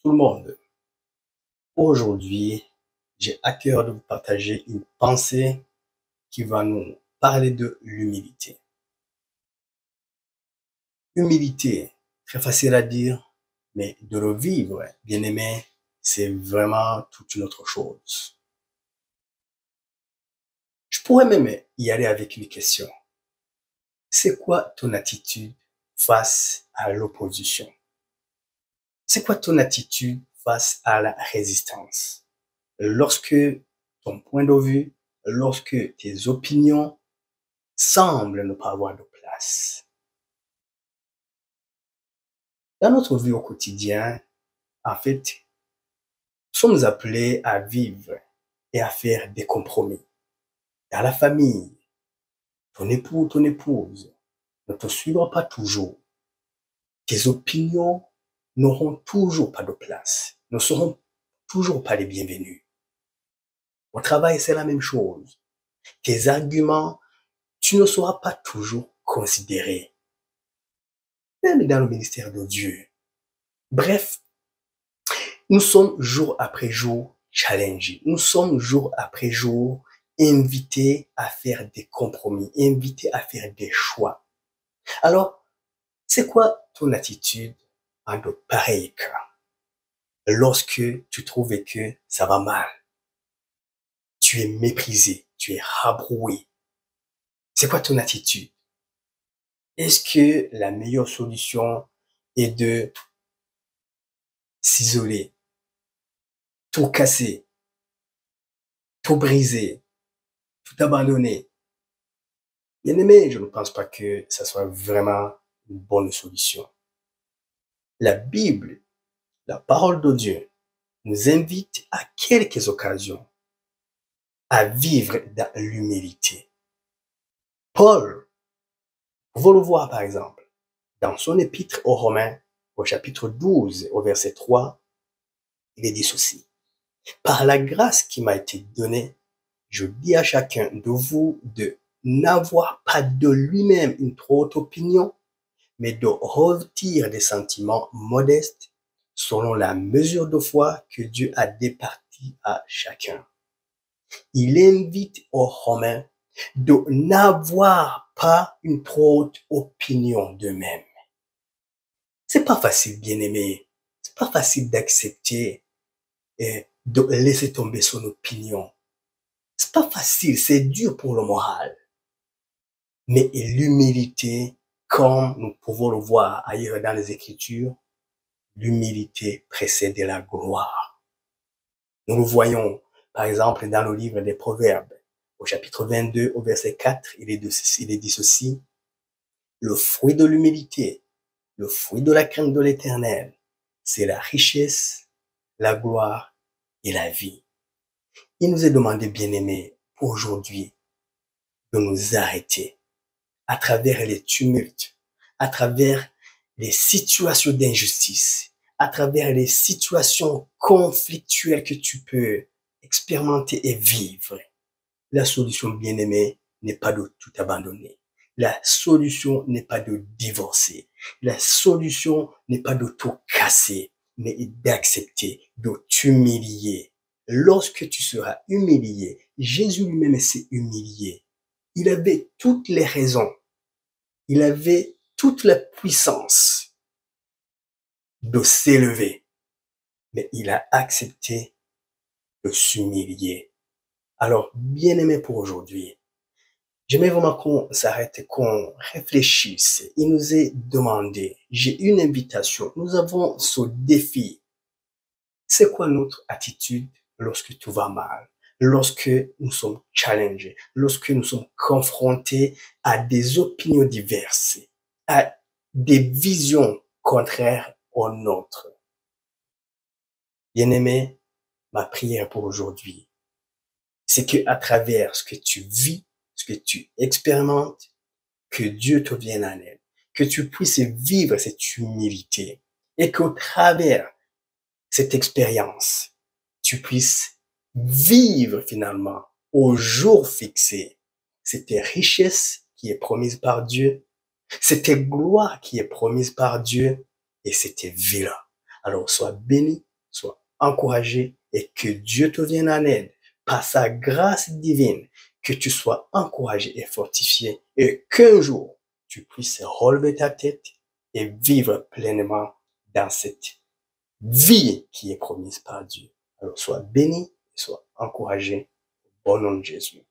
Tout le monde, aujourd'hui, j'ai à cœur de vous partager une pensée qui va nous parler de l'humilité. Humilité, très facile à dire, mais de le vivre, bien aimé, c'est vraiment toute une autre chose. Je pourrais même y aller avec une question. C'est quoi ton attitude face à l'opposition? C'est quoi ton attitude face à la résistance? Lorsque ton point de vue, lorsque tes opinions semblent ne pas avoir de place. Dans notre vie au quotidien, en fait, nous sommes appelés à vivre et à faire des compromis. Dans la famille, ton époux, ton épouse ne te suivra pas toujours. Tes opinions n'auront toujours pas de place, ne seront toujours pas les bienvenus. Au travail, c'est la même chose. Tes arguments, tu ne seras pas toujours considéré. Même dans le ministère de Dieu. Bref, nous sommes jour après jour challengés. Nous sommes jour après jour invités à faire des compromis, invités à faire des choix. Alors, c'est quoi ton attitude en de pareils cas? Lorsque tu trouves que ça va mal, tu es méprisé, tu es rabroué. C'est quoi ton attitude? Est-ce que la meilleure solution est de s'isoler, tout casser, tout briser, tout abandonner? Bien aimé, je ne pense pas que ça soit vraiment une bonne solution. La Bible, la parole de Dieu, nous invite à quelques occasions à vivre dans l'humilité. Paul, vous le voir par exemple, dans son épître aux Romains, au chapitre 12, au verset 3, il est dit ceci. Par la grâce qui m'a été donnée, je dis à chacun de vous de n'avoir pas de lui-même une trop haute opinion, mais de revêtir des sentiments modestes selon la mesure de foi que Dieu a départie à chacun. Il invite aux Romains de n'avoir pas une trop haute opinion d'eux-mêmes. C'est pas facile, bien aimé. C'est pas facile d'accepter et de laisser tomber son opinion. C'est pas facile, c'est dur pour le moral. Mais l'humilité, comme nous pouvons le voir ailleurs dans les Écritures, l'humilité précède la gloire. Nous le voyons, par exemple, dans le livre des Proverbes, au chapitre 22, au verset 4, il est dit ceci, le fruit de l'humilité, le fruit de la crainte de l'Éternel, c'est la richesse, la gloire et la vie. Il nous est demandé, bien-aimés, aujourd'hui, de nous arrêter à travers les tumultes, à travers les situations d'injustice, à travers les situations conflictuelles que tu peux expérimenter et vivre. La solution, bien-aimée, n'est pas de tout abandonner. La solution n'est pas de divorcer. La solution n'est pas de tout casser, mais d'accepter, de t'humilier. Lorsque tu seras humilié, Jésus lui-même s'est humilié. Il avait toutes les raisons. Il avait toute la puissance de s'élever, mais il a accepté de s'humilier. Alors, bien aimé pour aujourd'hui, j'aimerais vraiment qu'on s'arrête et qu'on réfléchisse. Il nous est demandé, j'ai une invitation, nous avons ce défi. C'est quoi notre attitude lorsque tout va mal, lorsque nous sommes challengés, lorsque nous sommes confrontés à des opinions diverses, à des visions contraires aux nôtres? Bien-aimé, ma prière pour aujourd'hui, c'est que à travers ce que tu vis, ce que tu expérimentes, que Dieu te vienne en aide, que tu puisses vivre cette humilité et qu'au travers cette expérience, tu puisses vivre finalement au jour fixé cette richesse qui est promise par Dieu, cette gloire qui est promise par Dieu et cette vie-là. Alors sois béni, encouragé et que Dieu te vienne en aide par sa grâce divine, que tu sois encouragé et fortifié et qu'un jour tu puisses relever ta tête et vivre pleinement dans cette vie qui est promise par Dieu. Alors sois béni, sois encouragé au nom de Jésus.